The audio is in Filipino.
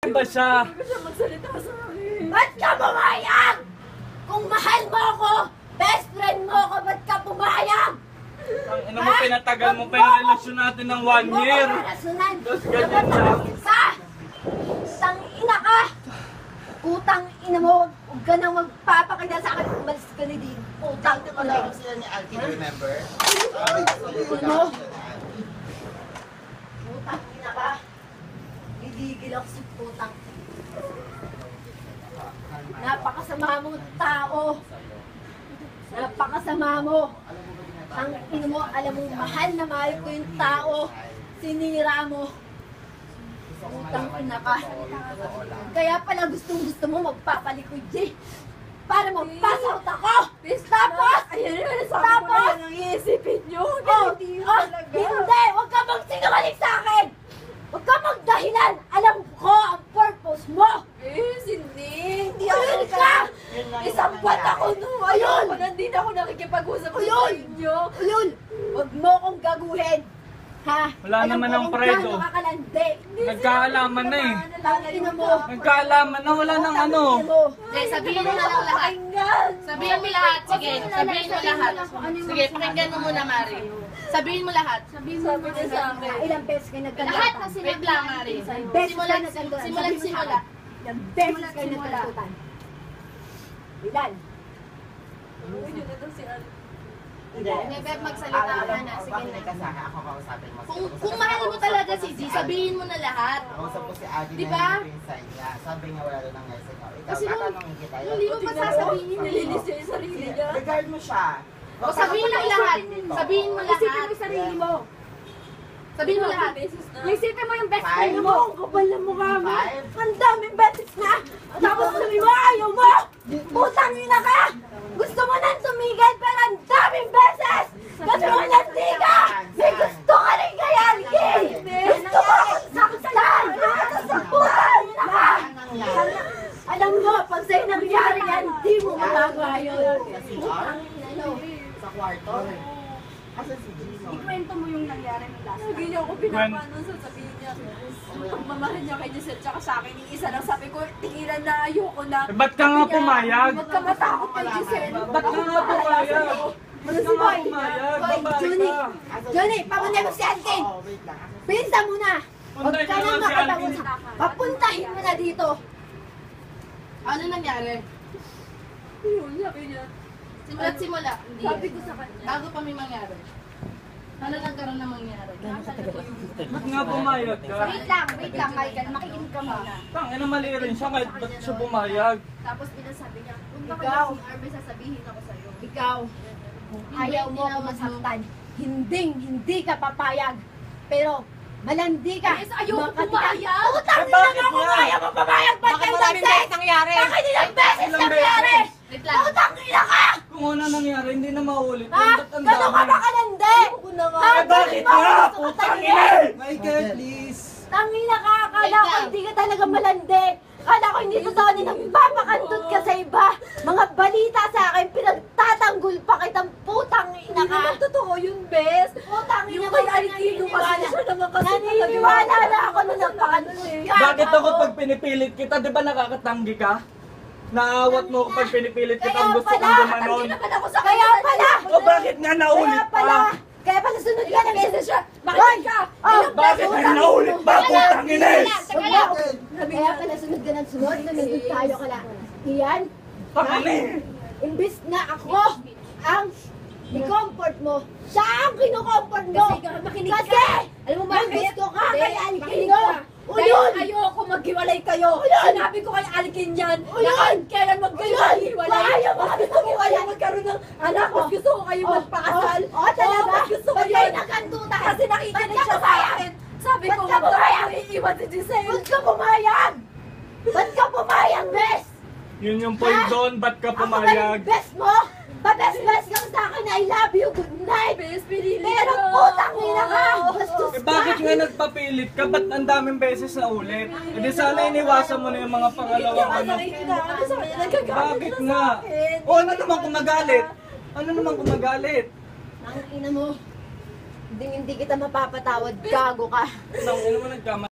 ba siya? Hindi ko siya magsalita sa akin. Ba't ka pumayag? Kung mahal mo ako, best friend mo ako, ba't ka pumayag? Ang ina mo, pinatagal mo pa yung relasyon natin ng 1 year. Tapos ganyan lang. Tang ina ka! Putang ina mo, huwag ka nang magpapakita sa akin. Umalis ka na din. Putang ina mo. Sila ni Alkin, remember? Ano? Putang ina ka. Gigigil ako sa putang. Napakasama mong tao. Napakasama mo. Ang ina mo, alam mo, mahal na mahal ko yung tao. Sinira mo. Putang ina ka. Kaya pala gusto mo magpapalikod, Jay. Para mag-pass out ako! Tapos! Ayan yun, sabi ko na yan ang iisipin nyo. Hindi yun talaga. Hindi! Huwag ka magsinungaling sa akin! Huwag ka magdahilan! Alam ko ang purpose mo! Hindi Ayun ka! Isang buwan ako nung ayun! Hindi na ako nakikipag-usap sa inyo. Ayun! Huwag mo akong gaguhin! Ha? Wala naman ang predo. Nagkaalaman na eh. Tangina mo! Nagkaalaman na, wala nang ano. Okay, sabihin mo na lang lahat. Sabihin mo lahat. Sige, sabihin mo lahat. Sige, pakinggan mo muna, Mari. Sabihin mo lahat. Sabi niya sa akin. Ilang beses kayo nagkandatan? Lahat na wait lang, Mari. Simula. Ilang beses kayo nagkandatan? Ilan? Uy, yun na daw si Al. Bebe, magsalita ka na. Sige na. Ako kausapin mo. Kung mahal mo talaga si G, sabihin mo na lahat. Kausap ko si Adi Diba? na yung pinsan niya. Sabi niya wala doon ang nasa niya. Ikaw, Kasi tatanungin kita yun. hindi mo pa sasabihin. Nililis niya yung sarili niya. Regard mo siya. O sabihin mo lahat. Sabihin mo lahat. Isipin mo yung sarili mo. Sabihin mo lahat. Beses na. Isipin mo yung best Five. friend mo. Ang kapal na mukha mo. Five. Ang daming beses na. Tapos sabi mo, ayaw mo. Putang ina ka. Gusto mo nang tumigil pero ang daming beses. Gusto mo nang tiga. May gusto ka rin kaya, Alki. Gusto mo akong saktan. Putang ina ka. Alam mo, pag sa'yo nangyari yan, di mo magagawa yun. Putang ina no. Sa kwarto. Asa si Gino? Ikwento mo yung nangyari ng last Hindi niya ako pinapanon sa sabihin niya. Yung pagmamahal niya kay Giselle tsaka sa akin, yung isa lang sabi ko, tingilan na ayoko na. Eh, ba't ka nga pumayag? Huwag ka matakot kay Giselle. Ba't ka nga pumayag? Ba't ka nga pumayag? Babae Johnny, ka. Johnny, papunay mo si Alkin. Oo, wait lang. Pinsa mo na. Huwag Puntahin ka mo nang naman si Alkin. makapag-usap. Papuntahin mo na dito. Ano nangyari? Yun, sabi niya. Simula't simula. Hindi. Sabi ko sa kanya. Bago pa may mangyari. Ano nagkaroon na mangyari? Ba't nga pumayag ka? Wait lang, Michael. Makikinig ka muna. Tangina, mali rin siya kahit ba't siya pumayag. Tapos pinasabi niya, punta ka Ikaw. na si Arbe, sasabihin ako sa'yo. Ikaw, ayaw mo ako masaktan. Hindi ka papayag. Pero, malandi ka. Yes, ayoko Makati ka. pumayag. Utang Eh, na bakit ako nga? ayaw mo papayag. Ba't kayo beses? nangyari? Bakit ilang beses Ilang nangyari? Wait lang. Utang ina ka! Kung ano nangyari, hindi na maulit. Ha? Ba't ang Gano'n ka dami? ba kalandi? Ayoko na nga. Ha? Eh, bakit Gano'n nga? ba gusto Putang ka ina! talaga? Michael, please. Tangina ka, akala Wait ko lang. hindi ka talaga malandi. Akala ko hindi totoo na nagpapakantod ka sa iba. Mga balita sa akin, pinagtatanggol pa kitang putang ina Hindi ka. naman totoo yun, Bes. Putang ina Yung ka, kay Alkino kasi siya naman kasi naniniwala na ako na napakantod ka. Bakit ako pag pinipilit kita, di ba nakakatanggi ka? Naawat mo kapag pinipilit kita ang gusto kong gumanon. Hindi naman ako sa Kaya pala! O bakit nga naulit Kaya pala! pa? Kaya pala sunod ka ng beses siya! Bakit ka? Bakit nga naulit pa? Putang ina! Kaya pala sunod ka ng sunod, nandun tayo ka lang. Iyan, Tangina! imbis na ako ang i-comfort mo, siya ang kinukomfort mo! Kasi makinig ka. Kasi! Alam mo Yung bakit? gusto ka Dahil kay makinig Alkino! ka. O Dahil yun! ayoko maghiwalay kayo. Sinabi ko kay Alkin yan. O yun! Kailan maghiwalay. Ayaw mo kami maghiwalay. Ayaw magkaroon ng anak. Mas gusto ko kayo Oh, magpakasal. oh, talaga? Mas gusto ko Ba't yun. kayo nagkantutan? Kasi nakikinig Ba't ka siya sa pumayag? akin. Sabi Ba't ko, ka pumayag? iiwan si Giselle. Ba't ka pumayag? Ba't ka pumayag, bes? Yun yung point doon, ba't ka Ako ba pumayag? yung best mo? Pa-best-best lang sa akin, I love you, good night! Bes, pinili Pero ko. putang ina ka! Bastos Eh ka! bakit nga nagpapilit ka? Ba't ang daming beses na ulit? E di sana iniwasan mo na yung mga pangalawang ano. Nakikinig sa kanya. Nagagalit Bakit na nga? sa akin. O ano naman kung magalit? Ano naman kung magalit? Ang ina mo, hindi kita mapapatawad, gago ka. Nang ino mo nagkama.